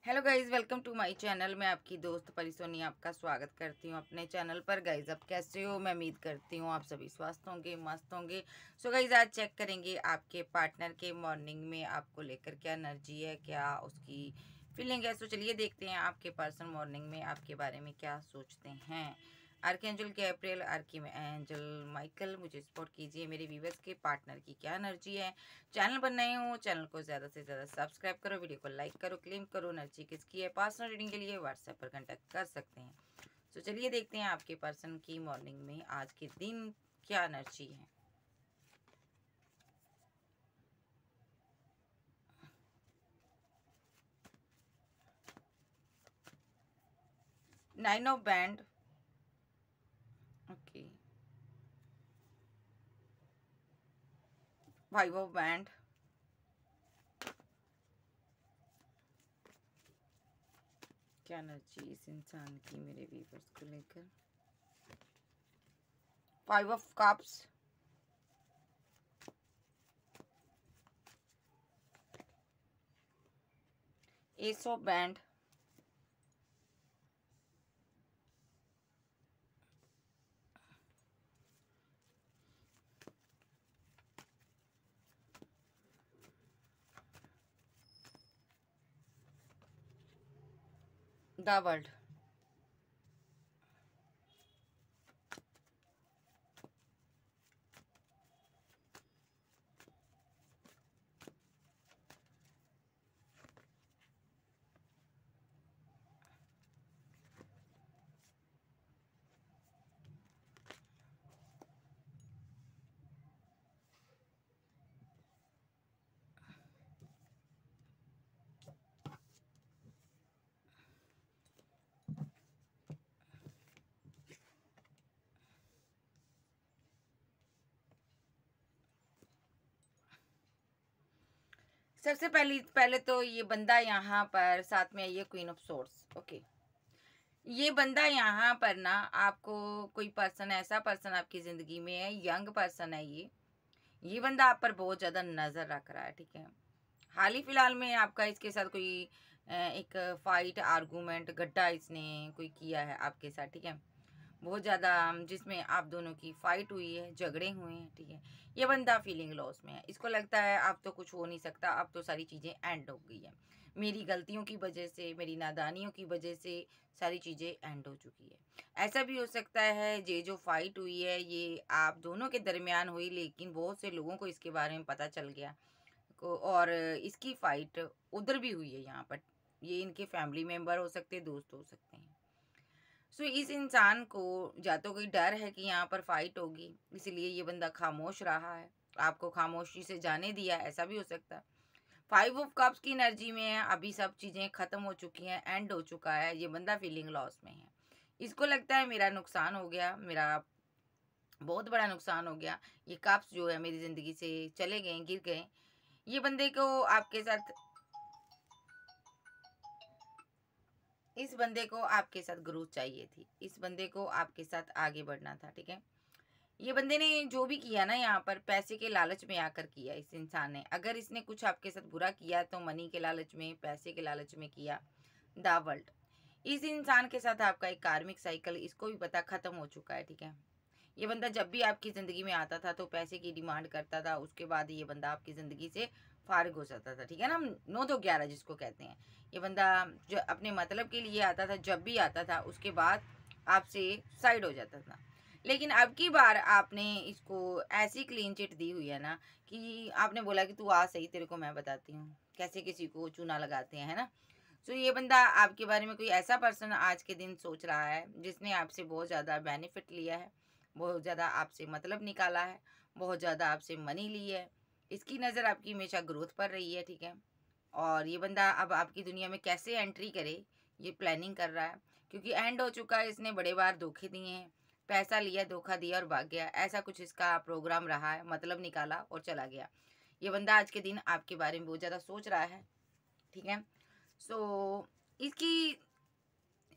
Hello guys, welcome to my channel. मैं आपकी दोस्त परिसोनी आपका स्वागत करती हूँ अपने चैनल पर। गाइज़, आप कैसे हो? मैं उम्मीद करती हूँ आप सभी स्वस्थ होंगे, मस्त होंगे। सो गाइज़, आज चेक करेंगे आपके पार्टनर के मॉर्निंग में आपको लेकर क्या एनर्जी है, क्या उसकी फीलिंग है। सो चलिए देखते हैं आपके पर्सन मॉर्निंग में आपके बारे में क्या सोचते हैं। आर्कएंजल गैब्रियल, आर्कएंजल माइकल, मुझे सपोर्ट कीजिए। मेरे व्यूवर्स के पार्टनर की क्या एनर्जी है। चैनल पर नए हो, चैनल को ज़्यादा से ज़्यादा सब्सक्राइब करो, वीडियो को लाइक करो, क्लेम करो। एनर्जी किसकी है? पर्सनल रीडिंग के लिए व्हाट्सएप पर कांटेक्ट कर सकते हैं। तो चलिए देखते हैं आपके पर्सन की मॉर्निंग में आज के दिन क्या एनर्जी है। Nine of band, okay. Five of band, क्या एनर्जी इस इंसान की मेरे व्यूवर्स को लेकर। Five of cups, S of band, the world. सबसे पहले तो ये बंदा यहाँ पर साथ में ये क्वीन ऑफ सोर्स, ओके। ये बंदा यहाँ पर ना आपको कोई पर्सन, ऐसा पर्सन आपकी ज़िंदगी में है, यंग पर्सन है ये बंदा आप पर बहुत ज़्यादा नज़र रख रहा है, ठीक है। हाल ही फिलहाल में आपका इसके साथ कोई एक फाइट, आर्गूमेंट, गड्ढा इसने कोई किया है आपके साथ, ठीक है। बहुत ज़्यादा जिसमें आप दोनों की फाइट हुई है, झगड़े हुए हैं, ठीक है। ये बंदा फीलिंग लॉस में है। इसको लगता है अब तो कुछ हो नहीं सकता, अब तो सारी चीज़ें एंड हो गई है। मेरी गलतियों की वजह से, मेरी नादानियों की वजह से सारी चीज़ें एंड हो चुकी है। ऐसा भी हो सकता है ये जो फाइट हुई है ये आप दोनों के दरमियान हुई, लेकिन बहुत से लोगों को इसके बारे में पता चल गया और इसकी फाइट उधर भी हुई है यहाँ पर। ये इनके फैमिली मेम्बर हो सकते हैं, दोस्त हो सकते हैं। सो इस इंसान को या तो कोई डर है कि यहाँ पर फाइट होगी, इसलिए ये बंदा खामोश रहा है, आपको खामोशी से जाने दिया, ऐसा भी हो सकता है। फाइव ऑफ कप्स की एनर्जी में है, अभी सब चीज़ें खत्म हो चुकी हैं, एंड हो चुका है, ये बंदा फीलिंग लॉस में है। इसको लगता है मेरा नुकसान हो गया, मेरा बहुत बड़ा नुकसान हो गया, ये कप्स जो है मेरी ज़िंदगी से चले गए, गिर गए। ये बंदे को आपके साथ, इस बंदे को आपके साथ ग्रोथ चाहिए थी, इस बंदे को आपके साथ आगे बढ़ना था, ठीक है। ये बंदे ने जो भी किया ना यहाँ पर पैसे के लालच में आकर किया। इस इंसान ने अगर इसने कुछ आपके साथ बुरा किया तो मनी के लालच में, पैसे के लालच में किया। द वर्ल्ड, इस इंसान के साथ आपका एक कार्मिक साइकिल इसको भी पता खत्म हो चुका है, ठीक है। ये बंदा जब भी आपकी ज़िंदगी में आता था तो पैसे की डिमांड करता था, उसके बाद ये बंदा आपकी ज़िंदगी से फारिग हो जाता था, ठीक है ना। 9-2-11 जिसको कहते हैं। ये बंदा जो अपने मतलब के लिए आता था, जब भी आता था उसके बाद आपसे साइड हो जाता था। लेकिन अब की बार आपने इसको ऐसी क्लीन चिट दी हुई है ना कि आपने बोला कि तू आ सही, तेरे को मैं बताती हूँ कैसे किसी को चूना लगाते हैं, है ना। सो ये बंदा आपके बारे में कोई ऐसा पर्सन आज के दिन सोच रहा है जिसने आपसे बहुत ज़्यादा बेनिफिट लिया है, बहुत ज़्यादा आपसे मतलब निकाला है, बहुत ज़्यादा आपसे मनी ली है। इसकी नज़र आपकी हमेशा ग्रोथ पर रही है, ठीक है। और ये बंदा अब आपकी दुनिया में कैसे एंट्री करे ये प्लानिंग कर रहा है, क्योंकि एंड हो चुका है। इसने बड़े बार धोखे दिए हैं, पैसा लिया, धोखा दिया और भाग गया। ऐसा कुछ इसका प्रोग्राम रहा है, मतलब निकाला और चला गया। ये बंदा आज के दिन आपके बारे में बहुत ज़्यादा सोच रहा है, ठीक है। सो इसकी,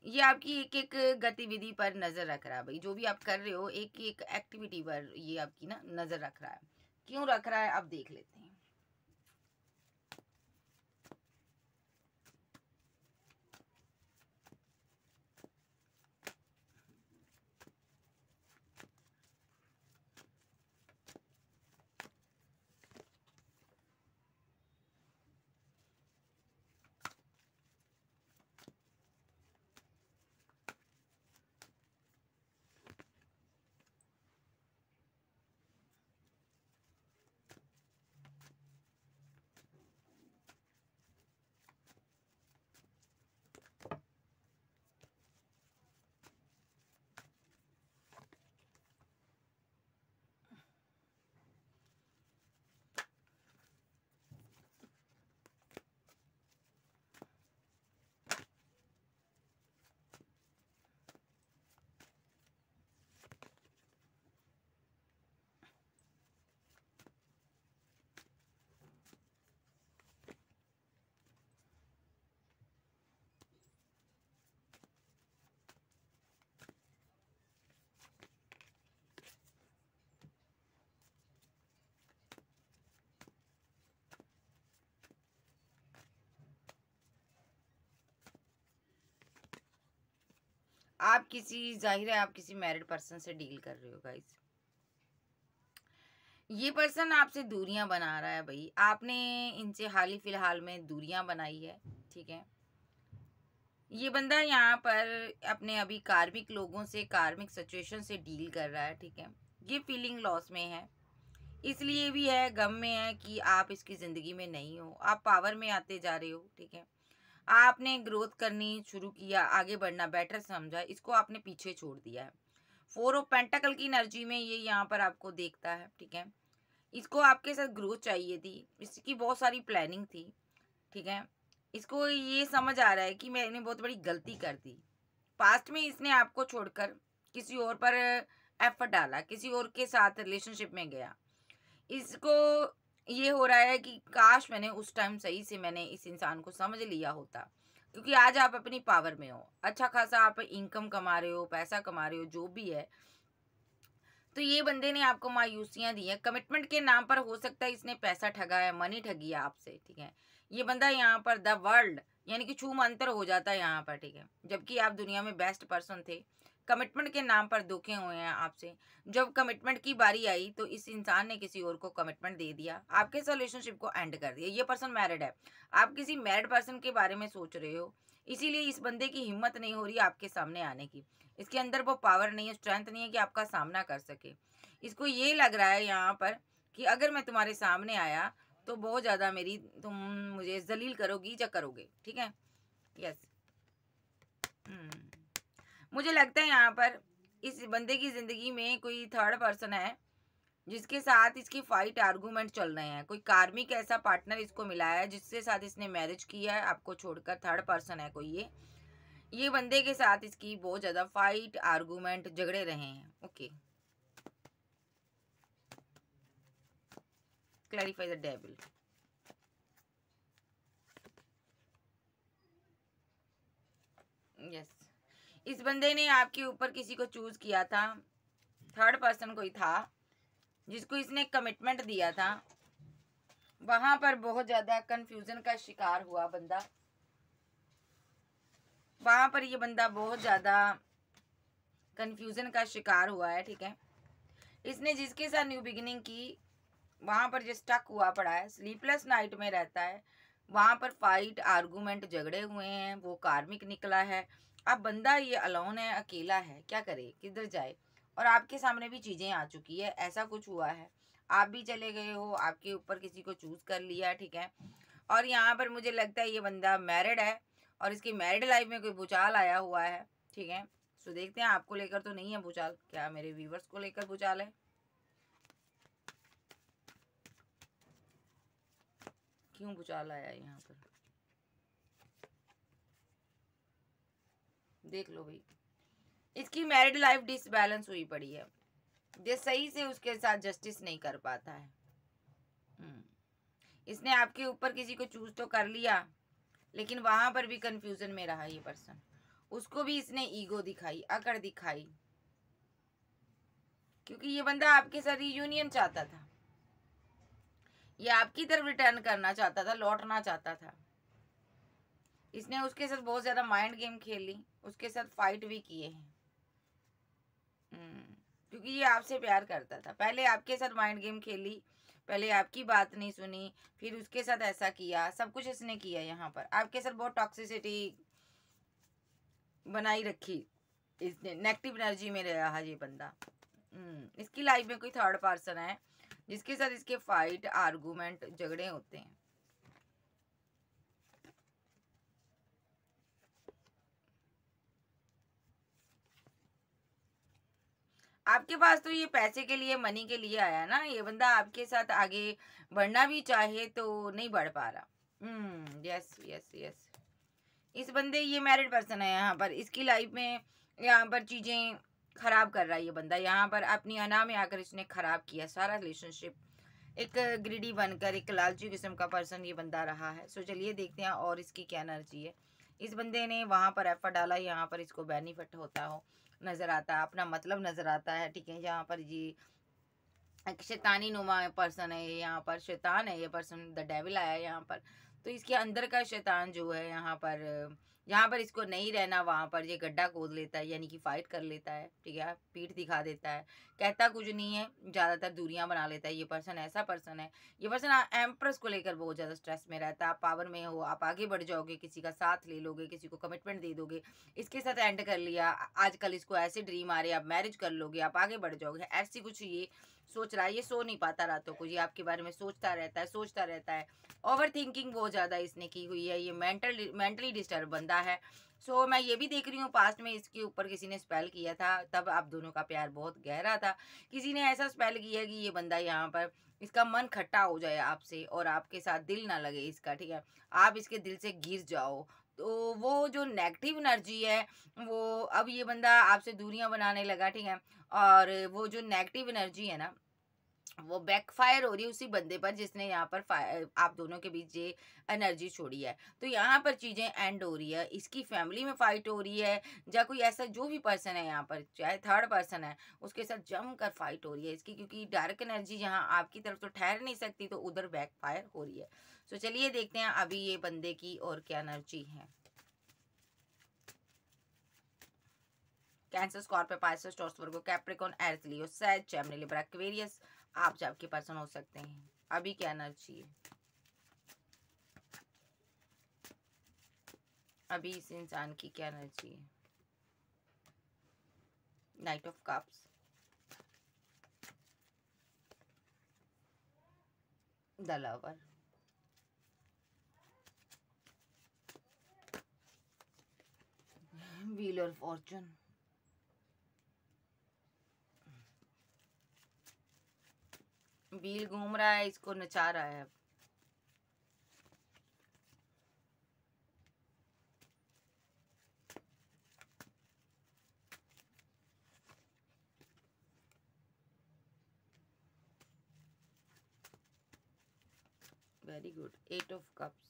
ये आपकी एक एक गतिविधि पर नज़र रख रहा है भाई, जो भी आप कर रहे हो एक एक एक्टिविटी पर ये आपकी ना नज़र रख रहा है। क्यों रख रहा है अब देख लेते हैं। आप किसी जाहिर है आप किसी मैरिड पर्सन से डील कर रहे हो गाइस। ये पर्सन आपसे दूरियां बना रहा है भाई, आपने इनसे हाल ही फिलहाल में दूरियां बनाई है, ठीक है। ये बंदा यहाँ पर अपने अभी कार्मिक लोगों से, कार्मिक सिचुएशन से डील कर रहा है, ठीक है। ये फीलिंग लॉस में है, इसलिए भी है, गम में है कि आप इसकी ज़िंदगी में नहीं हो, आप पावर में आते जा रहे हो, ठीक है। आपने ग्रोथ करनी शुरू किया, आगे बढ़ना बेटर समझा, इसको आपने पीछे छोड़ दिया है। 4 ऑफ पेंटाकल की एनर्जी में ये यहाँ पर आपको देखता है, ठीक है। इसको आपके साथ ग्रोथ चाहिए थी, इसकी बहुत सारी प्लानिंग थी, ठीक है। इसको ये समझ आ रहा है कि मैंने बहुत बड़ी गलती कर दी। पास्ट में इसने आपको छोड़कर किसी और पर एफर्ट डाला, किसी और के साथ रिलेशनशिप में गया। इसको ये हो रहा है कि काश मैंने उस टाइम सही से मैंने इस इंसान को समझ लिया होता, क्योंकि आज आप अपनी पावर में हो, अच्छा खासा आप इनकम कमा रहे हो, पैसा कमा रहे हो, जो भी है। तो ये बंदे ने आपको मायूसियां दी हैं, कमिटमेंट के नाम पर हो सकता है इसने पैसा ठगा है, मनी ठगी है आपसे, ठीक है। ये बंदा यहाँ पर द वर्ल्ड यानी कि छू मंतर हो जाता है यहाँ पर, ठीक है। जबकि आप दुनिया में बेस्ट पर्सन थे, कमिटमेंट के नाम पर धोखे हुए हैं आपसे। जब कमिटमेंट की बारी आई तो इस इंसान ने किसी और को कमिटमेंट दे दिया, आपके रिलेशनशिप को एंड कर दिया। ये पर्सन मैरिड है, आप किसी मैरिड पर्सन के बारे में सोच रहे हो, इसीलिए इस बंदे की हिम्मत नहीं हो रही आपके सामने आने की। इसके अंदर वो पावर नहीं है, स्ट्रेंथ नहीं है कि आपका सामना कर सके। इसको ये लग रहा है यहाँ पर कि अगर मैं तुम्हारे सामने आया तो बहुत ज़्यादा मेरी तुम मुझे जलील करोगी या करोगे, ठीक है। यस, मुझे लगता है यहाँ पर इस बंदे की ज़िंदगी में कोई थर्ड पर्सन है जिसके साथ इसकी फाइट आर्गूमेंट चल रहे हैं। कोई कार्मिक ऐसा पार्टनर इसको मिला है जिसके साथ इसने मैरिज किया है, आपको छोड़कर थर्ड पर्सन है कोई। ये बंदे के साथ इसकी बहुत ज़्यादा फाइट आर्गूमेंट झगड़े रहे हैं। Okay, clarify the devil. Yes, इस बंदे ने आपके ऊपर किसी को चूज किया था, थर्ड पर्सन कोई था जिसको इसने कमिटमेंट दिया था। वहां पर बहुत ज्यादा कंफ्यूजन का शिकार हुआ बंदा, वहां पर ये बंदा बहुत ज्यादा कंफ्यूजन का शिकार हुआ है, ठीक है। इसने जिसके साथ न्यू बिगिनिंग की वहां पर जो स्टक हुआ पड़ा है, स्लीपलेस नाइट में रहता है, वहां पर फाइट आर्गूमेंट झगड़े हुए हैं, वो कार्मिक निकला है। अब बंदा ये अलोन है, अकेला है, क्या करे, किधर जाए। और आपके सामने भी चीजें आ चुकी है, ऐसा कुछ हुआ है, आप भी चले गए हो, आपके ऊपर किसी को चूज कर लिया, ठीक है। और यहाँ पर मुझे लगता है ये बंदा मैरिड है और इसकी मैरिड लाइफ में कोई भूचाल आया हुआ है, ठीक है। सो देखते हैं, आपको लेकर तो नहीं है भूचाल, क्या मेरे व्यूवर्स को लेकर भूचाल है। क्यों भूचाल आया है यहाँ पर, देख लो भाई। इसकी मैरिड लाइफ डिसबैलेंस हुई पड़ी है, जो सही से उसके साथ जस्टिस नहीं कर पाता है। इसने आपके ऊपर किसी को चूज तो कर लिया, लेकिन वहां पर भी कंफ्यूजन में रहा ये पर्सन। उसको भी इसने ईगो दिखाई, अकड़ दिखाई, क्योंकि ये बंदा आपके साथ यूनियन चाहता था, ये आपकी तरफ रिटर्न करना चाहता था, लौटना चाहता था। इसने उसके साथ बहुत ज्यादा माइंड गेम खेल ली, उसके साथ फाइट भी किए हैं। क्योंकि ये आपसे प्यार करता था, पहले आपके साथ माइंड गेम खेली, पहले आपकी बात नहीं सुनी, फिर उसके साथ ऐसा किया, सब कुछ इसने किया। यहाँ पर आपके साथ बहुत टॉक्सिसिटी बनाई रखी इसने, नेगेटिव एनर्जी में रहा ये बंदा। इसकी लाइफ में कोई थर्ड पर्सन है जिसके साथ इसके फाइट आर्गूमेंट झगड़े होते हैं। आपके पास तो ये पैसे के लिए, मनी के लिए आया ना, ये बंदा आपके साथ आगे बढ़ना भी चाहे तो नहीं बढ़ पा रहा। यस यस यस, इस बंदे, ये मैरिड पर्सन है यहाँ पर, इसकी लाइफ में यहाँ पर चीजें खराब कर रहा है ये बंदा। यहाँ पर अपनी अना में आकर इसने खराब किया सारा रिलेशनशिप। एक ग्रीडी बनकर, एक लालची किस्म का पर्सन ये बंदा रहा है। सो चलिए देखते हैं और इसकी क्या एनर्जी है। इस बंदे ने वहां पर एफर्ट डाला, यहाँ पर इसको बेनिफिट होता हो नजर आता है, अपना मतलब नजर आता है, ठीक है। यहाँ पर ये एक शैतानी नुमा पर्सन है, यहाँ पर शैतान है ये पर्सन, द डेविल आया है यहाँ पर। तो इसके अंदर का शैतान जो है यहाँ पर जहाँ पर इसको नहीं रहना वहाँ पर ये गड्ढा खोद लेता है, यानी कि फाइट कर लेता है, ठीक है, पीठ दिखा देता है, कहता कुछ नहीं है, ज़्यादातर दूरियां बना लेता है। ये पर्सन ऐसा पर्सन है। ये पर्सन एम्प्रेस को लेकर बहुत ज़्यादा स्ट्रेस में रहता है। आप पावर में हो, आप आगे बढ़ जाओगे, किसी का साथ ले लोगे, किसी को कमिटमेंट दे दोगे, इसके साथ एंड कर लिया, आजकल इसको ऐसे ड्रीम आ रहे हैं, आप मैरिज कर लोगे, आप आगे बढ़ जाओगे, ऐसी कुछ ये सोच रहा है। ये सो नहीं पाता रातों को, ये आपके बारे में सोचता रहता है। ओवर थिंकिंग बहुत ज़्यादा इसने की हुई है। ये मेंटली डिस्टर्ब बंदा है। सो मैं ये भी देख रही हूँ पास्ट में इसके ऊपर किसी ने स्पेल किया था, तब आप दोनों का प्यार बहुत गहरा था। किसी ने ऐसा स्पेल किया कि ये बंदा यहाँ पर इसका मन खट्टा हो जाए आपसे और आपके साथ दिल ना लगे इसका, ठीक है, आप इसके दिल से गिर जाओ। तो वो जो नेगेटिव एनर्जी है, वो अब ये बंदा आपसे दूरियां बनाने लगा, ठीक है, और वो जो नेगेटिव एनर्जी है ना, वो बैकफायर हो रही है उसी बंदे पर जिसने यहाँ पर आप दोनों के बीच ये एनर्जी छोड़ी है। तो यहाँ पर चीजें एंड हो रही है, इसकी फैमिली में फाइट हो रही है, या कोई ऐसा जो भी पर्सन है यहाँ पर, चाहे थर्ड पर्सन है, उसके साथ जमकर फाइट हो रही है इसकी, क्योंकि डार्क एनर्जी यहाँ आपकी तरफ तो ठहर नहीं सकती, तो उधर बैकफायर हो रही है। तो चलिए देखते हैं अभी ये बंदे की और क्या एनर्जी है। कैंसर, स्कॉर्पियो, पाइसेस, टॉरस, वर्गो, कैप्रिकॉर्न, एरीज, लियो, सैज, जेमिनी, लिब्रा, एक्वेरियस आप जब के पर्सन हो सकते हैं। अभी क्या एनर्जी है, अभी इस इंसान की क्या एनर्जी है। Night of cups, the lover, wheel और फॉर्चून, व्हील घूम रहा है, इसको नचा रहा है। वेरी गुड, 8 ऑफ कप्स,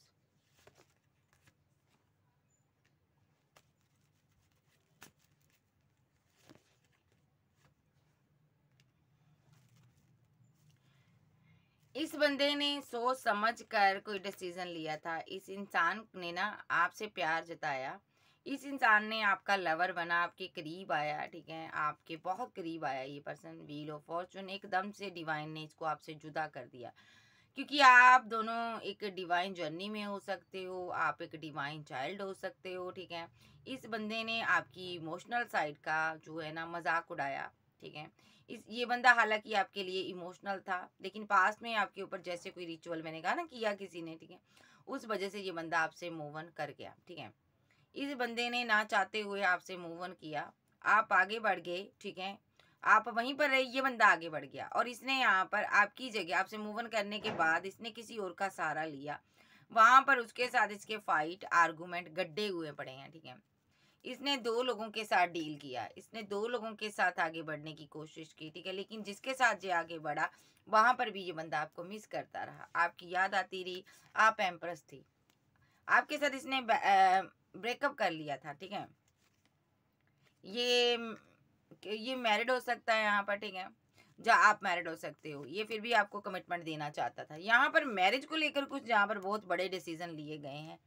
इस बंदे ने सोच समझ कर कोई डिसीजन लिया था। इस इंसान ने ना आपसे प्यार जताया, इस इंसान ने आपका लवर बना, आपके करीब आया, ठीक है, आपके बहुत करीब आया ये पर्सन। व्हील ऑफ फॉर्चून, एकदम से डिवाइन ने इसको आपसे जुदा कर दिया, क्योंकि आप दोनों एक डिवाइन जर्नी में हो सकते हो, आप एक डिवाइन चाइल्ड हो सकते हो, ठीक है। इस बंदे ने आपकी इमोशनल साइड का जो है ना मजाक उड़ाया, ठीक है। इस ये बंदा हालांकि आपके लिए इमोशनल था, लेकिन पास्ट में आपके ऊपर जैसे कोई रिचुअल मैंने कहा ना किया किसी ने, ठीक है, उस वजह से ये बंदा आपसे मूव ऑन कर गया, ठीक है। इस बंदे ने ना चाहते हुए आपसे मूव ऑन किया, आप आगे बढ़ गए, ठीक है, आप वहीं पर रहे, ये बंदा आगे बढ़ गया, और इसने यहाँ पर आपकी जगह आपसे मूव ऑन करने के बाद इसने किसी और का सहारा लिया। वहां पर उसके साथ इसके फाइट आर्गुमेंट गड्ढे हुए पड़े हैं, ठीक है। इसने 2 लोगों के साथ डील किया, इसने 2 लोगों के साथ आगे बढ़ने की कोशिश की, ठीक है, लेकिन जिसके साथ ये आगे बढ़ा वहां पर भी ये बंदा आपको मिस करता रहा, आपकी याद आती रही, आप एम्प्रेस थी, आपके साथ इसने ब्रेकअप कर लिया था, ठीक है। ये मैरिड हो सकता है यहाँ पर, ठीक है, जहाँ आप मैरिड हो सकते हो, ये फिर भी आपको कमिटमेंट देना चाहता था। यहाँ पर मैरिज को लेकर कुछ जहाँ पर बहुत बड़े डिसीजन लिए गए हैं,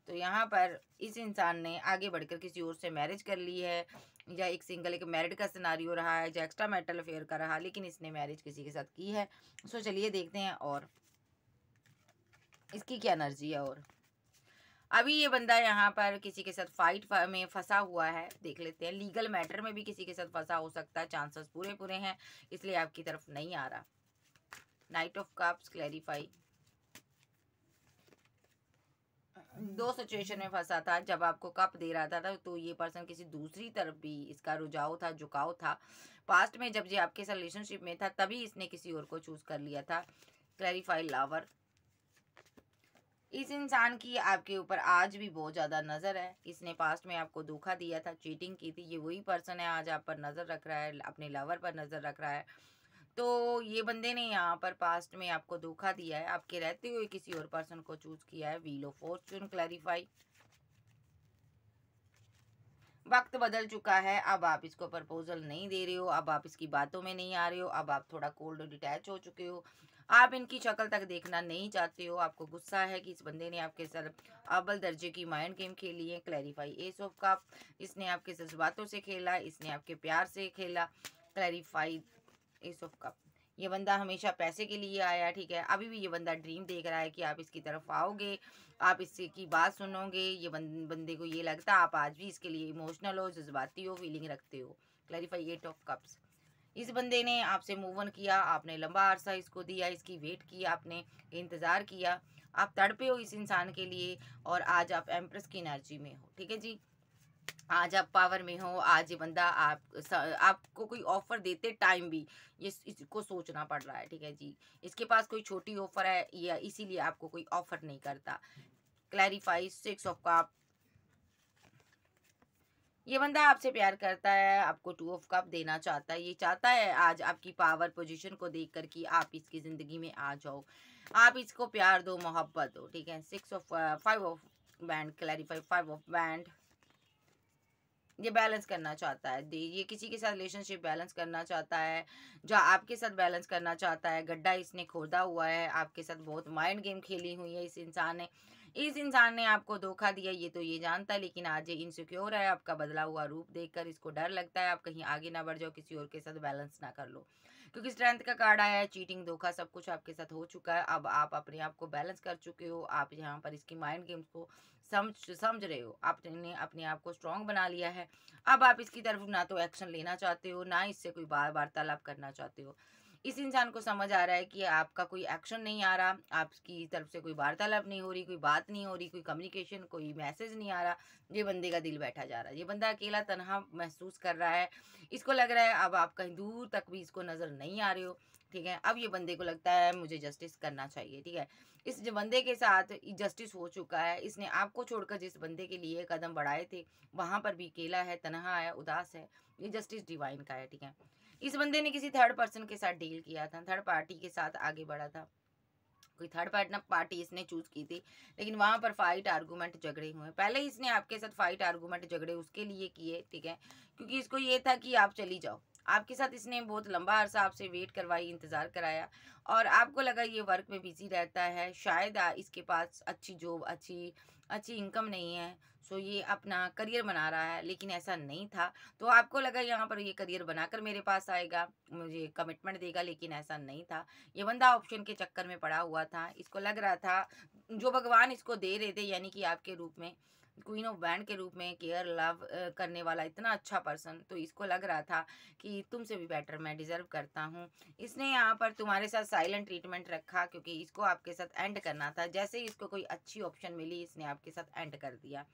तो यहाँ पर इस इंसान ने आगे बढ़कर किसी और से मैरिज कर ली है, या एक सिंगल एक मैरिड का सिनारियो रहा है, या एक्स्ट्रा मैरिटल अफेयर का रहा, लेकिन इसने मैरिज किसी के साथ की है। सो चलिए देखते हैं और इसकी क्या एनर्जी है। और अभी ये बंदा यहाँ पर किसी के साथ फाइट में फंसा हुआ है, देख लेते हैं। लीगल मैटर में भी किसी के साथ फंसा हो सकता है, चांसेस पूरे पूरे हैं, इसलिए आपकी तरफ नहीं आ रहा। Night of cups, clarify, 2 situation में फंसा था। जब आपको कप दे रहा था तो ये पर्सन किसी दूसरी तरफ भी इसका रुझाव था, झुकाव था। पास्ट में जब ये आपके साथ रिलेशनशिप में था तभी इसने किसी और को चूज कर लिया था। क्लैरिफाई, लवर, इस इंसान की आपके ऊपर आज भी बहुत ज़्यादा नज़र है। इसने पास्ट में आपको धोखा दिया था, चीटिंग की थी, ये वही पर्सन है आज आप पर नज़र रख रहा है, अपने लवर पर नज़र रख रहा है। तो ये बंदे ने यहाँ पर पास्ट में आपको धोखा दिया है, आपके रहते हुए किसी और पर्सन को चूज किया है। व्हील ऑफ फॉर्चून, क्लैरिफाई, वक्त बदल चुका है, अब आप इसको प्रपोजल नहीं दे रहे हो, अब आप इसकी बातों में नहीं आ रहे हो, अब आप थोड़ा कोल्ड डिटैच हो चुके हो, आप इनकी शक्ल तक देखना नहीं चाहते हो, आपको गुस्सा है कि इस बंदे ने आपके साथ अव्वल दर्जे की माइंड गेम खेली है। क्लैरिफाई एस ऑफ कप, इसने आपके जज्बातों से खेला, इसने आपके प्यार से खेला। क्लैरिफाई एस ऑफ कप, ये बंदा हमेशा पैसे के लिए आया, ठीक है। अभी भी ये बंदा ड्रीम देख रहा है कि आप इसकी तरफ आओगे, आप इससे की बात सुनोगे। ये बंदे को ये लगता है आप आज भी इसके लिए इमोशनल हो, जज्बाती हो, फीलिंग रखते हो। क्लैरिफाई एट ऑफ कप्स, इस बंदे ने आपसे मूव ऑन किया, आपने लंबा अरसा इसको दिया, इसकी वेट की आपने, इंतज़ार किया, आप तड़पे हो इस इंसान के लिए, और आज आप एम्प्रेस की एनर्जी में हो, ठीक है जी। आज आप पावर में हो, आज ये बंदा आपको कोई ऑफर देते टाइम भी ये इसको सोचना पड़ रहा है, ठीक है जी। इसके पास कोई छोटी ऑफर है या इसीलिए आपको कोई ऑफर नहीं करता। क्लैरिफाई सिक्स ऑफ कप, ये बंदा आपसे प्यार करता है, आपको टू ऑफ कप देना चाहता है। ये चाहता है आज आपकी पावर पोजीशन को देखकर कि आप इसकी ज़िंदगी में आ जाओ, आप इसको प्यार दो, मोहब्बत दो, ठीक है। Six of five of band, clarify five of band, ये बैलेंस करना चाहता है, ये किसी के साथ रिलेशनशिप बैलेंस करना चाहता है, जो आपके साथ बैलेंस करना चाहता है। गड्ढा इसने खोदा हुआ है, आपके साथ बहुत माइंड गेम खेली हुई है इस इंसान ने आपको धोखा दिया, ये तो ये जानता है, लेकिन आज ये इनसिक्योर है। आपका बदला हुआ रूप देखकर इसको डर लगता है आप कहीं आगे ना बढ़ जाओ, किसी और के साथ बैलेंस ना कर लो, क्योंकि स्ट्रेंथ का कार्ड आया है। चीटिंग, धोखा सब कुछ आपके साथ हो चुका है, अब आप अपने आप को बैलेंस कर चुके हो, आप यहाँ पर इसकी माइंड गेम्स को समझ रहे हो, आपने अपने आप को स्ट्रांग बना लिया है। अब आप इसकी तरफ ना तो एक्शन लेना चाहते हो, ना इससे कोई वार्तालाप करना चाहते हो। इस इंसान को समझ आ रहा है कि आपका कोई एक्शन नहीं आ रहा, आपकी तरफ से कोई वार्तालाप नहीं हो रही, कोई बात नहीं हो रही, कोई कम्युनिकेशन, कोई मैसेज नहीं आ रहा। ये बंदे का दिल बैठा जा रहा है, ये बंदा अकेला तनहा महसूस कर रहा है। इसको लग रहा है अब आप कहीं दूर तक भी इसको नज़र नहीं आ रहे हो, ठीक है। अब ये बंदे को लगता है मुझे जस्टिस करना चाहिए, ठीक है। इस जो बंदे के साथ जस्टिस हो चुका है, इसने आपको छोड़कर जिस बंदे के लिए कदम बढ़ाए थे वहां पर भी अकेला है, तनहा है, उदास है। ये जस्टिस डिवाइन का है, ठीक है। इस बंदे ने किसी थर्ड पर्सन के साथ डील किया था, थर्ड पार्टी के साथ आगे बढ़ा था, कोई थर्ड पार्टी इसने चूज की थी, लेकिन वहां पर फाइट आर्गूमेंट झगड़े हुए। पहले इसने आपके साथ फाइट आर्गूमेंट झगड़े उसके लिए किए, ठीक है, क्योंकि इसको ये था कि आप चली जाओ। आपके साथ इसने बहुत लंबा अरसा आपसे वेट करवाई, इंतजार कराया, और आपको लगा ये वर्क में बिजी रहता है, शायद इसके पास अच्छी जॉब, अच्छी अच्छी इनकम नहीं है, सो ये अपना करियर बना रहा है, लेकिन ऐसा नहीं था। तो आपको लगा यहाँ पर ये करियर बनाकर मेरे पास आएगा, मुझे कमिटमेंट देगा, लेकिन ऐसा नहीं था। ये बंदा ऑप्शन के चक्कर में पड़ा हुआ था। इसको लग रहा था जो भगवान इसको दे रहे थे, यानी कि आपके रूप में, क्वीन ऑफ बैंड के रूप में, केयर लव करने वाला इतना अच्छा पर्सन, तो इसको लग रहा था कि तुमसे भी बेटर मैं डिजर्व करता हूँ। इसने यहाँ पर तुम्हारे साथ साइलेंट ट्रीटमेंट रखा, क्योंकि इसको आपके साथ एंड करना था। जैसे ही इसको कोई अच्छी ऑप्शन मिली, इसने आपके साथ एंड कर दिया।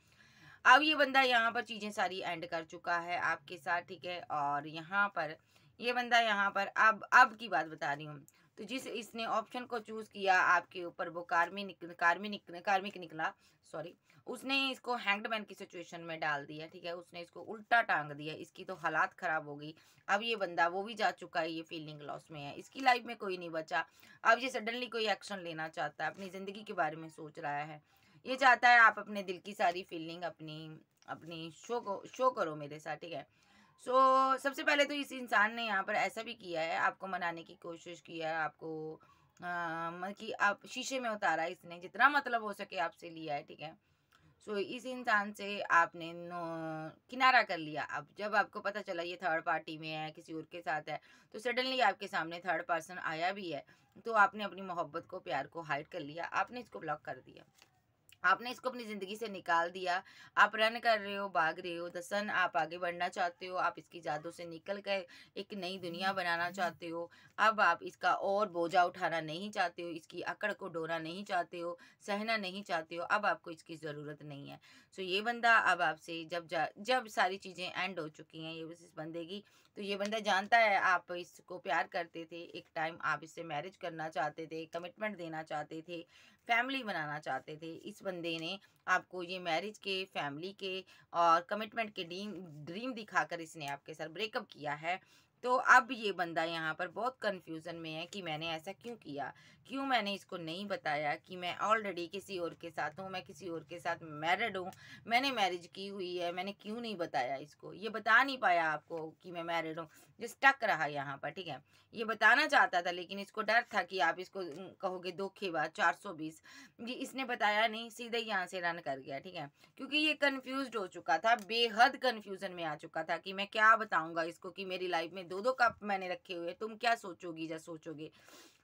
अब ये बंदा यहाँ पर चीज़ें सारी एंड कर चुका है आपके साथ, ठीक है। और यहाँ पर ये बंदा यहाँ पर अब की बात बता रही हूँ, तो जिस इसने ऑप्शन को चूज किया आपके ऊपर, वो कार्मिक निकला, सॉरी, उसने इसको हैंग्डमैन की सिचुएशन में डाल दिया, ठीक है। उसने इसको उल्टा टांग दिया, इसकी तो हालात खराब हो गई। अब ये बंदा वो भी जा चुका है, ये फीलिंग लॉस में है, इसकी लाइफ में कोई नहीं बचा। अब ये सडनली कोई एक्शन लेना चाहता है, अपनी जिंदगी के बारे में सोच रहा है। ये चाहता है आप अपने दिल की सारी फीलिंग अपनी अपनी शो करो मेरे साथ, ठीक है। सबसे पहले तो इस इंसान ने यहाँ पर ऐसा भी किया है, आपको मनाने की कोशिश किया है, आपको मतलब कि आप शीशे में उतारा है इसने, जितना मतलब हो सके आपसे लिया है, ठीक है। इस इंसान से आपने किनारा कर लिया। अब जब आपको पता चला ये थर्ड पार्टी में है, किसी और के साथ है, तो सडनली आपके सामने थर्ड पर्सन आया भी है, तो आपने अपनी मोहब्बत को, प्यार को हाइड कर लिया, आपने इसको ब्लॉक कर दिया, आपने इसको अपनी ज़िंदगी से निकाल दिया। आप रन कर रहे हो, भाग रहे हो द सन, आप आगे बढ़ना चाहते हो, आप इसकी जादू से निकल कर एक नई दुनिया बनाना चाहते हो। अब आप इसका और बोझा उठाना नहीं चाहते हो, इसकी अकड़ को डोना नहीं चाहते हो, सहना नहीं चाहते हो, अब आपको इसकी ज़रूरत नहीं है। ये बंदा अब आपसे जब सारी चीज़ें एंड हो चुकी हैं ये इस बंदे की, तो ये बंदा जानता है आप इसको प्यार करते थे, एक टाइम आप इससे मैरिज करना चाहते थे, कमिटमेंट देना चाहते थे, फैमिली बनाना चाहते थे। इस बंदे ने आपको ये मैरिज के, फैमिली के और कमिटमेंट के ड्रीम दिखाकर इसने आपके साथ ब्रेकअप किया है। तो अब ये बंदा यहाँ पर बहुत कंफ्यूजन में है कि मैंने ऐसा क्यों किया, क्यों मैंने इसको नहीं बताया कि मैं ऑलरेडी किसी और के साथ हूँ, मैं किसी और के साथ मैरिड हूँ, मैंने मैरिज की हुई है, मैंने क्यों नहीं बताया इसको, ये बता नहीं पाया आपको कि मैं मैरिड हूँ, जो स्टक रहा यहाँ पर, ठीक है। ये बताना चाहता था लेकिन इसको डर था कि आप इसको कहोगे धोखेबाज 420, ये इसने बताया नहीं, सीधे यहाँ से रन कर गया, ठीक है। क्योंकि ये कंफ्यूज्ड हो चुका था, बेहद कंफ्यूजन में आ चुका था कि मैं क्या बताऊंगा इसको कि मेरी लाइफ में दो दो कप मैंने रखे हुए, तुम क्या सोचोगी या सोचोगे।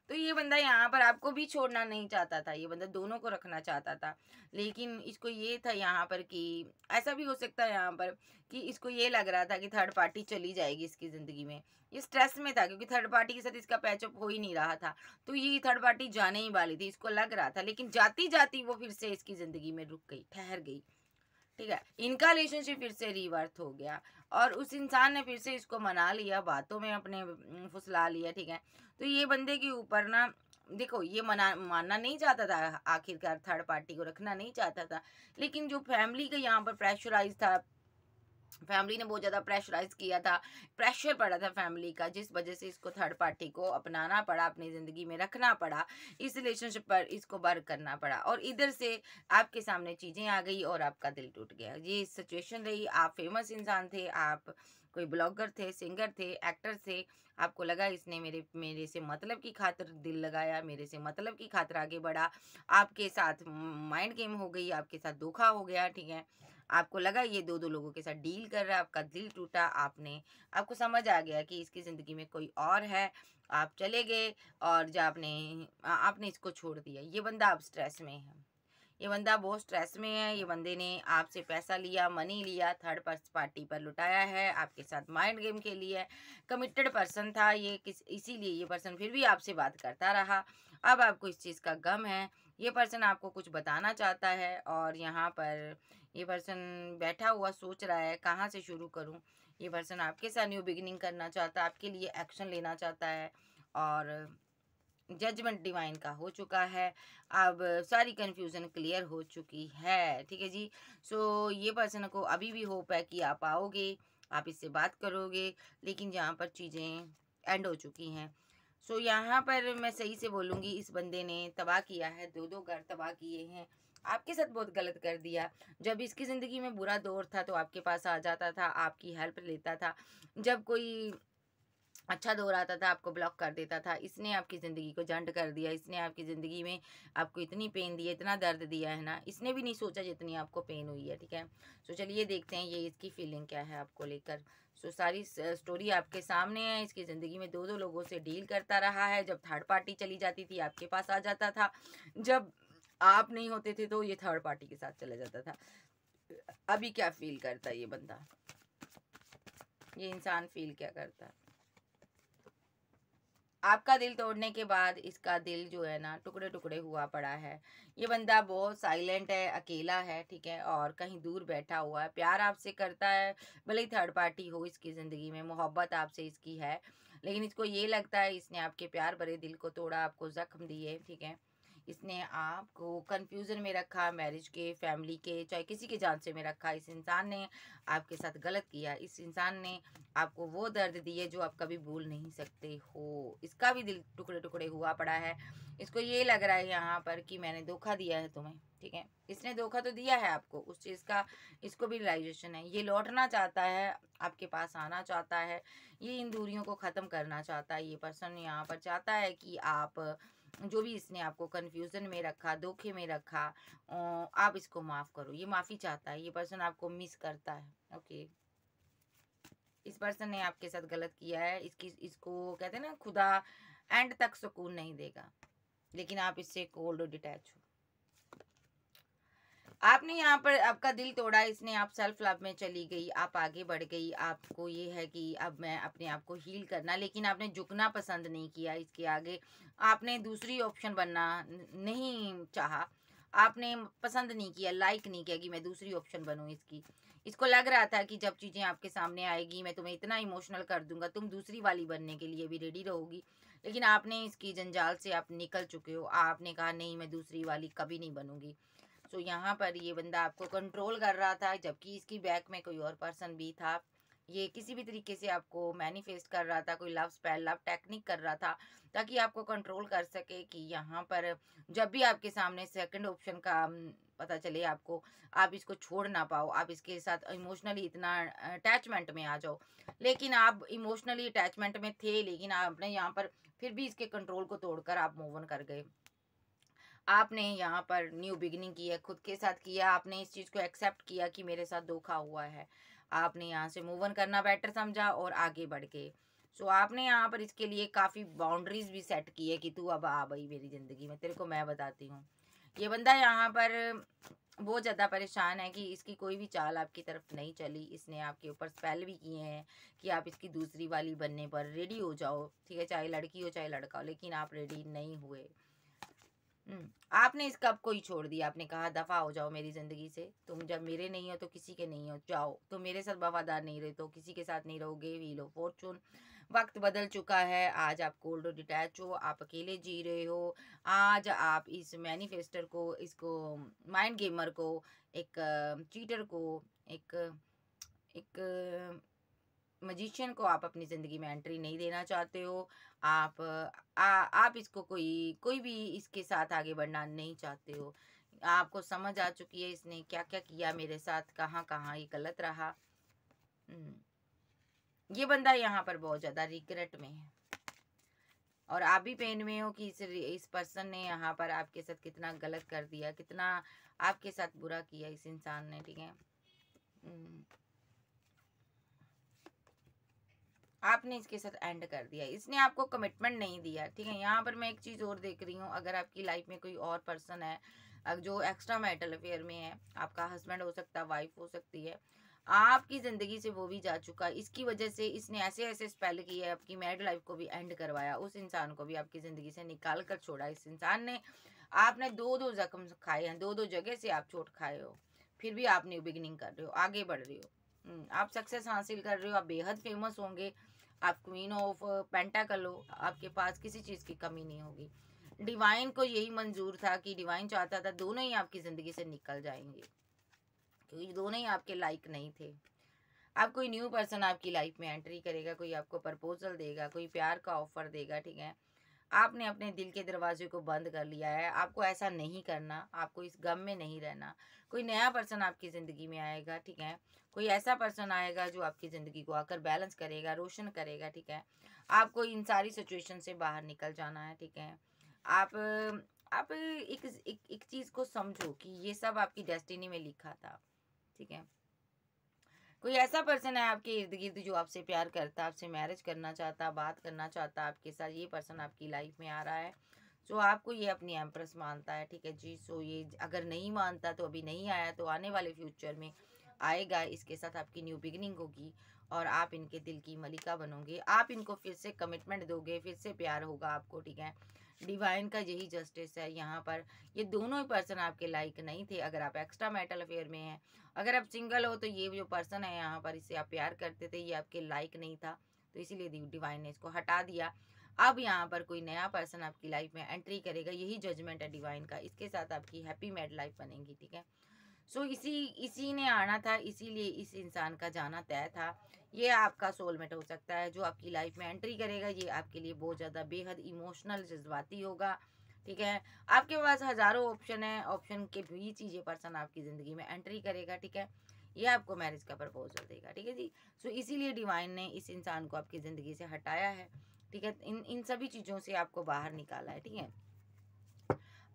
तो ये बंदा यहाँ पर आपको भी छोड़ना नहीं चाहता था, ये बंदा दोनों को रखना चाहता था, लेकिन इसको ये था यहाँ पर कि ऐसा भी हो सकता है यहाँ पर कि इसको ये लग रहा था कि थर्ड पार्टी चली जाएगी इसकी ज़िंदगी में। ये स्ट्रेस में था क्योंकि थर्ड पार्टी के साथ इसका पैचअप हो ही नहीं रहा था, तो ये थर्ड पार्टी जाने ही वाली थी, इसको लग रहा था, लेकिन जाती जाती वो फिर से इसकी ज़िंदगी में रुक गई, ठहर गई, ठीक है। इनका रिलेशनशिप फिर से रिवर्थ हो गया और उस इंसान ने फिर से इसको मना लिया, बातों में अपने फुसला लिया, ठीक है। तो ये बंदे के ऊपर ना, देखो ये मानना नहीं चाहता था, आखिरकार थर्ड पार्टी को रखना नहीं चाहता था, लेकिन जो फैमिली का यहाँ पर प्रेशराइज था, फैमिली ने बहुत ज़्यादा प्रेशराइज किया था, प्रेशर पड़ा था फैमिली का, जिस वजह से इसको थर्ड पार्टी को अपनाना पड़ा, अपनी ज़िंदगी में रखना पड़ा, इस रिलेशनशिप पर इसको वर्क करना पड़ा, और इधर से आपके सामने चीज़ें आ गई और आपका दिल टूट गया। ये सिचुएशन रही, आप फेमस इंसान थे, आप कोई ब्लॉगर थे, सिंगर थे, एक्टर थे, आपको लगा इसने मेरे मेरे से मतलब की खातिर दिल लगाया, मेरे से मतलब की खातिर आगे बढ़ा, आपके साथ माइंड गेम हो गई, आपके साथ धोखा हो गया, ठीक है। आपको लगा ये दो दो लोगों के साथ डील कर रहा है, आपका दिल टूटा, आपको समझ आ गया कि इसकी ज़िंदगी में कोई और है, आप चले गए और जब आपने इसको छोड़ दिया। ये बंदा अब स्ट्रेस में है, ये बंदा बहुत स्ट्रेस में है, ये बंदे ने आपसे पैसा लिया, मनी लिया, थर्ड पार्टी पर लुटाया है, आपके साथ माइंड गेम खेली है, कमिटेड पर्सन था ये, इसीलिए ये पर्सन फिर भी आपसे बात करता रहा। अब आपको इस चीज़ का गम है, ये पर्सन आपको कुछ बताना चाहता है और यहाँ पर ये पर्सन बैठा हुआ सोच रहा है कहाँ से शुरू करूँ। ये पर्सन आपके साथ न्यू बिगिनिंग करना चाहता है, आपके लिए एक्शन लेना चाहता है और जजमेंट डिवाइन का हो चुका है। अब सारी कंफ्यूजन क्लियर हो चुकी है, ठीक है जी। सो ये पर्सन को अभी भी होप है कि आप आओगे, आप इससे बात करोगे, लेकिन जहाँ पर चीज़ें एंड हो चुकी हैं। सो यहाँ पर मैं सही से बोलूँगी, इस बंदे ने तबाह किया है, दो दो घर तबाह किए हैं, आपके साथ बहुत गलत कर दिया। जब इसकी ज़िंदगी में बुरा दौर था तो आपके पास आ जाता था, आपकी हेल्प लेता था, जब कोई अच्छा दौर आता था आपको ब्लॉक कर देता था। इसने आपकी ज़िंदगी को झंड कर दिया, इसने आपकी ज़िंदगी में आपको इतनी पेन दी है, इतना दर्द दिया है ना, इसने भी नहीं सोचा जितनी आपको पेन हुई है, ठीक है। सो चलिए देखते हैं ये इसकी फीलिंग क्या है आपको लेकर। सो सारी स्टोरी आपके सामने है, इसकी ज़िंदगी में दो दो लोगों से डील करता रहा है, जब थर्ड पार्टी चली जाती थी आपके पास आ जाता था, जब आप नहीं होते थे तो ये थर्ड पार्टी के साथ चला जाता था। अभी क्या फील करता है ये बंदा, ये इंसान फील क्या करता है? आपका दिल तोड़ने के बाद इसका दिल जो है ना टुकड़े टुकड़े हुआ पड़ा है। ये बंदा बहुत साइलेंट है, अकेला है, ठीक है, और कहीं दूर बैठा हुआ है, प्यार आपसे करता है, भले ही थर्ड पार्टी हो इसकी ज़िंदगी में, मोहब्बत आपसे इसकी है, लेकिन इसको ये लगता है इसने आपके प्यार भरे दिल को तोड़ा, आपको ज़ख्म दिए, ठीक है। इसने आपको कंफ्यूजन में रखा, मैरिज के, फैमिली के, चाहे किसी के जांचे में रखा। इस इंसान ने आपके साथ गलत किया, इस इंसान ने आपको वो दर्द दिए जो आप कभी भूल नहीं सकते हो। इसका भी दिल टुकड़े टुकड़े हुआ पड़ा है। इसको ये लग रहा है यहाँ पर कि मैंने धोखा दिया है तुम्हें, ठीक है। इसने धोखा तो दिया है आपको, उस चीज़ का इसको भी रियलाइजेशन है। ये लौटना चाहता है, आपके पास आना चाहता है, ये इन दूरियों को ख़त्म करना चाहता है। ये पर्सन यहाँ पर चाहता है कि आप जो भी इसने आपको कंफ्यूजन में रखा, धोखे में रखा, आप इसको माफ़ करो। ये माफ़ी चाहता है, ये पर्सन आपको मिस करता है, ओके। इस पर्सन ने आपके साथ गलत किया है, इसको कहते हैं ना, खुदा एंड तक सुकून नहीं देगा, लेकिन आप इससे कोल्ड डिटैच हो। आपने यहाँ पर आपका दिल तोड़ा, इसने आप सेल्फ लव में चली गई, आप आगे बढ़ गई, आपको ये है कि अब मैं अपने आप को हील करना, लेकिन आपने झुकना पसंद नहीं किया इसके आगे, आपने दूसरी ऑप्शन बनना नहीं चाहा, आपने पसंद नहीं किया, लाइक नहीं किया कि मैं दूसरी ऑप्शन बनूं इसकी। इसको लग रहा था कि जब चीज़ें आपके सामने आएगी मैं तुम्हें इतना इमोशनल कर दूंगा, तुम दूसरी वाली बनने के लिए भी रेडी रहोगी, लेकिन आपने इसकी जंजाल से आप निकल चुके हो, आपने कहा नहीं मैं दूसरी वाली कभी नहीं बनूंगी। सो यहाँ पर ये बंदा आपको कंट्रोल कर रहा था, जबकि इसकी बैक में कोई और पर्सन भी था। ये किसी भी तरीके से आपको मैनिफेस्ट कर रहा था, कोई लव स्पेल, लव टेक्निक कर रहा था, ताकि आपको कंट्रोल कर सके कि यहाँ पर जब भी आपके सामने सेकंड ऑप्शन का पता चले आपको, आप इसको छोड़ ना पाओ, आप इसके साथ इमोशनली इतना अटैचमेंट में आ जाओ। लेकिन आप इमोशनली अटैचमेंट में थे, लेकिन आपने यहाँ पर फिर भी इसके कंट्रोल को तोड़कर आप मूव ऑन कर गए। आपने यहाँ पर न्यू बिगिनिंग की है, खुद के साथ किया, आपने इस चीज़ को एक्सेप्ट किया कि मेरे साथ धोखा हुआ है। आपने यहाँ से मूव ऑन करना बेटर समझा और आगे बढ़ गए। सो आपने यहाँ पर इसके लिए काफ़ी बाउंड्रीज भी सेट की है कि तू अब आ भाई मेरी ज़िंदगी में, तेरे को मैं बताती हूँ। ये बंदा यहाँ पर बहुत ज़्यादा परेशान है कि इसकी कोई भी चाल आपकी तरफ नहीं चली। इसने आपके ऊपर स्पेल भी किए हैं कि आप इसकी दूसरी वाली बनने पर रेडी हो जाओ, ठीक है, चाहे लड़की हो चाहे लड़का हो, लेकिन आप रेडी नहीं हुए। आपने इस कप को ही छोड़ दिया। आपने कहा दफा हो जाओ मेरी जिंदगी से, तुम जब मेरे नहीं हो तो किसी के नहीं हो, जाओ। तुम मेरे साथ वफादार नहीं रहे तो किसी के साथ नहीं रहोगे। व्हील ऑफ फॉर्चून, वक्त बदल चुका है। आज आप कोल्ड और डिटैच हो, आप अकेले जी रहे हो। आज आप इस मैनिफेस्टर को, इसको माइंड गेमर को, एक चीटर को, एक एक मजिशियन को आप अपनी ज़िंदगी में एंट्री नहीं देना चाहते हो। आप इसको कोई कोई भी इसके साथ आगे बढ़ना नहीं चाहते हो। आपको समझ आ चुकी है इसने क्या क्या किया मेरे साथ, कहाँ कहाँ ये गलत रहा। ये बंदा यहाँ पर बहुत ज़्यादा रिग्रेट में है और आप भी पेन में हो कि इस पर्सन ने यहाँ पर आपके साथ कितना गलत कर दिया, कितना आपके साथ बुरा किया इस इंसान ने, ठीक है। आपने इसके साथ एंड कर दिया, इसने आपको कमिटमेंट नहीं दिया, ठीक है। यहाँ पर मैं एक चीज़ और देख रही हूँ, अगर आपकी लाइफ में कोई और पर्सन है जो एक्स्ट्रा मैरिटल अफेयर में है, आपका हस्बैंड हो सकता है, वाइफ हो सकती है, आपकी ज़िंदगी से वो भी जा चुका है। इसकी वजह से इसने ऐसे ऐसे स्पेल किए, आपकी मैरिड लाइफ को भी एंड करवाया, उस इंसान को भी आपकी ज़िंदगी से निकाल कर छोड़ा इस इंसान ने। आपने दो दो जख्म खाए हैं, दो दो जगह से आप चोट खाए हो, फिर भी आप न्यू बिगिनिंग कर रहे हो, आगे बढ़ रहे हो। आप सक्सेस हासिल कर रहे हो, आप बेहद फेमस होंगे, आप क्वीन ऑफ पेंटाकल हो, आपके पास किसी चीज़ की कमी नहीं होगी। डिवाइन को यही मंजूर था कि डिवाइन चाहता था दोनों ही आपकी ज़िंदगी से निकल जाएंगे, क्योंकि दोनों ही आपके लायक नहीं थे। अब कोई न्यू पर्सन आपकी लाइफ में एंट्री करेगा, कोई आपको प्रपोजल देगा, कोई प्यार का ऑफर देगा, ठीक है। आपने अपने दिल के दरवाजे को बंद कर लिया है। आपको ऐसा नहीं करना, आपको इस गम में नहीं रहना। कोई नया पर्सन आपकी ज़िंदगी में आएगा, ठीक है। कोई ऐसा पर्सन आएगा जो आपकी ज़िंदगी को आकर बैलेंस करेगा, रोशन करेगा, ठीक है। आपको इन सारी सिचुएशन से बाहर निकल जाना है, ठीक है। आप एक चीज़ को समझो कि ये सब आपकी डेस्टिनी में लिखा था, ठीक है। कोई ऐसा पर्सन है आपके इर्द गिर्द जो आपसे प्यार करता, आपसे मैरिज करना चाहता, बात करना चाहता आपके साथ। ये पर्सन आपकी लाइफ में आ रहा है, सो आपको ये अपनी एम्प्रेस मानता है, ठीक है जी। सो ये अगर नहीं मानता तो अभी नहीं आया, तो आने वाले फ्यूचर में आएगा। इसके साथ आपकी न्यू बिगिनिंग होगी और आप इनके दिल की मलिका बनोगे। आप इनको फिर से कमिटमेंट दोगे, फिर से प्यार होगा आपको, ठीक है। डिवाइन का यही जस्टिस है यहाँ पर। ये दोनों ही पर्सन आपके लायक नहीं थे। अगर आप एक्स्ट्रा मैरिटल अफेयर में हैं, अगर आप सिंगल हो, तो ये जो पर्सन है यहाँ पर, इससे आप प्यार करते थे, ये आपके लायक नहीं था, तो इसीलिए डिवाइन ने इसको हटा दिया। अब यहाँ पर कोई नया पर्सन आपकी लाइफ में एंट्री करेगा, यही जजमेंट है डिवाइन का। इसके साथ आपकी हैप्पी मैरिड लाइफ बनेगी, ठीक है। सो इसी ने आना था, इसीलिए इस इंसान का जाना तय था। ये आपका सोलमेट हो सकता है जो आपकी लाइफ में एंट्री करेगा। ये आपके लिए बहुत ज़्यादा बेहद इमोशनल, जज्बाती होगा, ठीक है। आपके पास हज़ारों ऑप्शन है, ऑप्शन के बीच ये पर्सन आपकी ज़िंदगी में एंट्री करेगा, ठीक है। ये आपको मैरिज का प्रपोजल देगा, ठीक है जी। सो इसीलिए डिवाइन ने इस इंसान को आपकी ज़िंदगी से हटाया है, ठीक है। इन सभी चीज़ों से आपको बाहर निकाला है, ठीक है।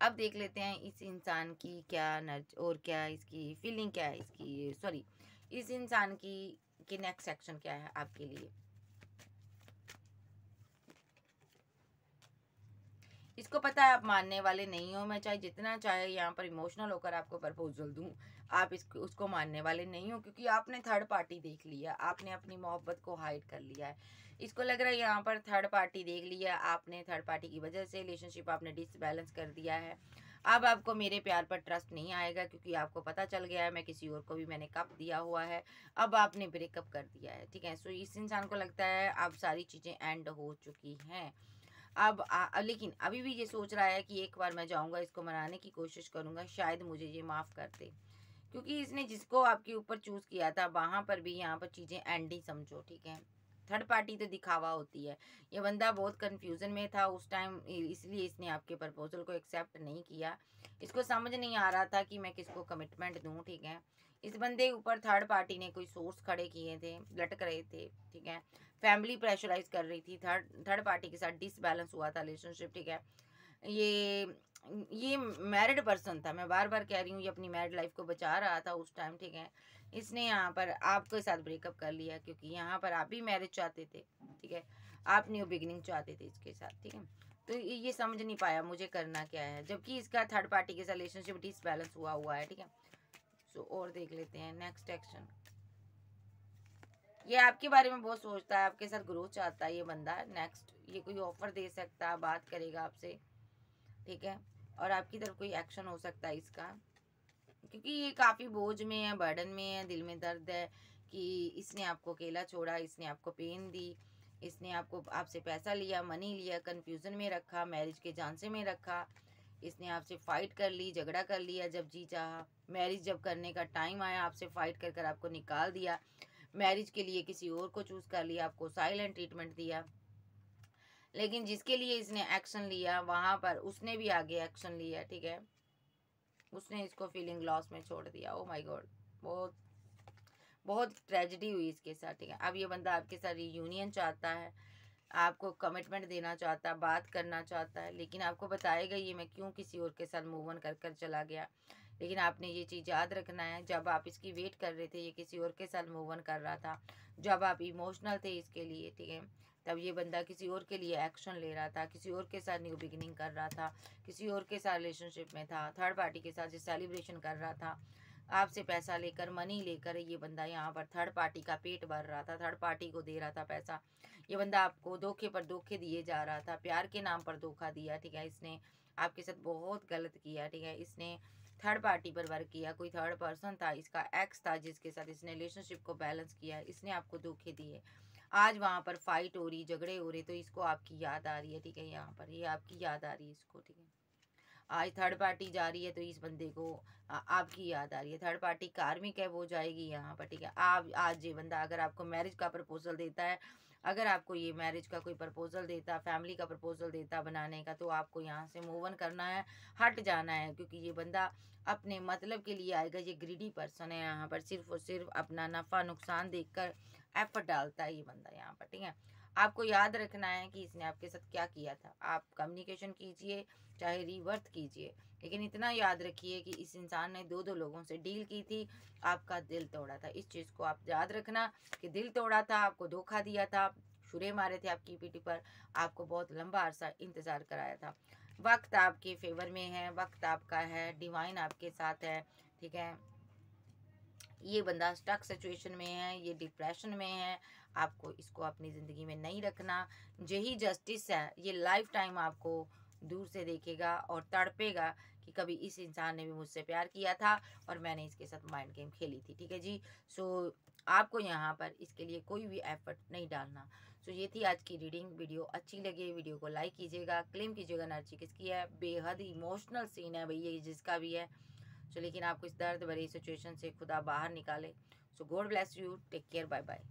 अब देख लेते हैं इस इंसान की क्या और क्या इसकी फीलिंग, क्या है इसकी, सॉरी, इस इंसान की नेक्स्ट एक्शन क्या है आपके लिए। इसको पता है आप मानने वाले नहीं हो। मैं चाहे जितना चाहे यहाँ पर इमोशनल होकर आपको प्रपोजल दूं, आप उसको मानने वाले नहीं हो, क्योंकि आपने थर्ड पार्टी देख लिया, आपने अपनी मोहब्बत को हाइड कर लिया है। इसको लग रहा है यहाँ पर थर्ड पार्टी देख लिया आपने, थर्ड पार्टी की वजह से रिलेशनशिप आपने डिसबैलेंस कर दिया है। अब आपको मेरे प्यार पर ट्रस्ट नहीं आएगा, क्योंकि आपको पता चल गया है मैं किसी और को भी मैंने कप दिया हुआ है। अब आपने ब्रेकअप कर दिया है, ठीक है। सो इस इंसान को लगता है अब सारी चीज़ें एंड हो चुकी हैं। अब लेकिन अभी भी ये सोच रहा है कि एक बार मैं जाऊंगा, इसको मनाने की कोशिश करूंगा, शायद मुझे ये माफ़ कर दे, क्योंकि इसने जिसको आपके ऊपर चूज किया था वहां पर भी यहाँ पर चीजें एंड ही समझो, ठीक है। थर्ड पार्टी तो दिखावा होती है। ये बंदा बहुत कंफ्यूजन में था उस टाइम, इसलिए इसने आपके प्रपोजल को एक्सेप्ट नहीं किया। इसको समझ नहीं आ रहा था कि मैं किसको कमिटमेंट दूं, ठीक है। इस बंदे के ऊपर थर्ड पार्टी ने कोई सोर्स खड़े किए थे, लटक रहे थे, ठीक है। फैमिली प्रेशराइज कर रही थी, थर्ड पार्टी के साथ डिसबैलेंस हुआ था रिलेशनशिप, ठीक है। ये मैरिड पर्सन था, मैं बार बार कह रही हूँ, ये अपनी मैरिड लाइफ को बचा रहा था उस टाइम, ठीक है। इसने यहाँ पर आपके साथ ब्रेकअप कर लिया क्योंकि यहाँ पर आप भी मैरिज चाहते थे, ठीक है। आप न्यू बिगिनिंग चाहते थे इसके साथ, ठीक है। तो ये समझ नहीं पाया मुझे करना क्या है, जबकि इसका थर्ड पार्टी के साथ रिलेशनशिप डिसबैलेंस हुआ है, ठीक है। सो और देख लेते हैं नेक्स्ट एक्शन। ये आपके बारे में बहुत सोचता है, आपके साथ ग्रोथ चाहता है ये बंदा। नेक्स्ट, ये कोई ऑफर दे सकता है, बात करेगा आपसे, ठीक है। और आपकी तरफ कोई एक्शन हो सकता है इसका, क्योंकि ये काफ़ी बोझ में है, बर्डन में है, दिल में दर्द है कि इसने आपको अकेला छोड़ा, इसने आपको पेन दी, इसने आपसे पैसा लिया, मनी लिया, कंफ्यूजन में रखा, मैरिज के झांसे में रखा। इसने आपसे फाइट कर ली, झगड़ा कर लिया जब जी चाहा। मैरिज जब करने का टाइम आया आपसे फाइट कर आपको निकाल दिया। मैरिज के लिए किसी और को चूज कर लिया, आपको साइलेंट ट्रीटमेंट दिया। लेकिन जिसके लिए इसने एक्शन लिया वहां पर उसने भी आगे एक्शन लिया, ठीक है। उसने इसको फीलिंग लॉस में छोड़ दिया। ओ माय गॉड, बहुत बहुत ट्रेजेडी हुई इसके साथ, ठीक है। अब ये बंदा आपके साथ रियूनियन चाहता है, आपको कमिटमेंट देना चाहता है, बात करना चाहता है, लेकिन आपको बताएगा ये मैं क्यों किसी और के साथ मूव ऑन कर चला गया। लेकिन आपने ये चीज़ याद रखना है, जब आप इसकी वेट कर रहे थे ये किसी और के साथ मूव ऑन कर रहा था, जब आप इमोशनल थे इसके लिए, ठीक है, तब ये बंदा किसी और के लिए एक्शन ले रहा था, किसी और के साथ न्यू बिगिनिंग कर रहा था, किसी और के साथ रिलेशनशिप में था, थर्ड पार्टी के साथ सेलिब्रेशन कर रहा था। आपसे पैसा लेकर, मनी लेकर ये बंदा यहाँ पर थर्ड पार्टी का पेट भर रहा था, थर्ड पार्टी को दे रहा था पैसा। ये बंदा आपको धोखे पर धोखे दिए जा रहा था, प्यार के नाम पर धोखा दिया, ठीक है। इसने आपके साथ बहुत गलत किया, ठीक है। इसने थर्ड पार्टी पर वर्क किया, कोई थर्ड पर्सन था, इसका एक्स था जिसके साथ इसने रिलेशनशिप को बैलेंस किया, इसने आपको धोखे दिए। आज वहाँ पर फाइट हो रही, झगड़े हो रहे, तो इसको आपकी याद आ रही है, ठीक है। यहाँ पर ये आपकी याद आ रही है इसको, ठीक है। आज थर्ड पार्टी जा रही है तो इस बंदे को आपकी याद आ रही है। थर्ड पार्टी कार्मिक है, वो जाएगी यहाँ पर, ठीक है। आप आज ये बंदा अगर आपको मैरिज का प्रपोजल देता है, अगर आपको ये मैरिज का कोई प्रपोजल देता, फैमिली का प्रपोजल देता बनाने का, तो आपको यहाँ से मूव ऑन करना है, हट जाना है, क्योंकि ये बंदा अपने मतलब के लिए आएगा। ये ग्रीडी पर्सन है, यहाँ पर सिर्फ और सिर्फ अपना नफ़ा नुकसान देखकर एफर्ट डालता है ये बंदा यहाँ पर, ठीक है। आपको याद रखना है कि इसने आपके साथ क्या किया था। आप कम्युनिकेशन कीजिए, चाहे रीवर्थ कीजिए, लेकिन इतना याद रखिए कि इस इंसान ने दो लोगों से डील की थी, आपका दिल तोड़ा था। इस चीज़ को आप याद रखना कि दिल तोड़ा था, आपको धोखा दिया था, छुरे मारे थे आपकी पीठी पर, आपको बहुत लंबा अरसा इंतज़ार कराया था। वक्त आपके फेवर में है, वक्त आपका है, डिवाइन आपके साथ है, ठीक है। ये बंदा स्टक सिचुएशन में है, ये डिप्रेशन में है, आपको इसको अपनी ज़िंदगी में नहीं रखना। यही जस्टिस है, ये लाइफ टाइम आपको दूर से देखेगा और तड़पेगा कि कभी इस इंसान ने भी मुझसे प्यार किया था और मैंने इसके साथ माइंड गेम खेली थी, ठीक है जी। सो आपको यहाँ पर इसके लिए कोई भी एफर्ट नहीं डालना। सो ये थी आज की रीडिंग। वीडियो अच्छी लगी वीडियो को लाइक कीजिएगा, क्लेम कीजिएगा एनर्जी किसकी है, बेहद इमोशनल सीन है भैया ये जिसका भी है। सो लेकिन आपको इस दर्द भरी सिचुएशन से खुदा बाहर निकाले। So God bless you, take care, bye bye.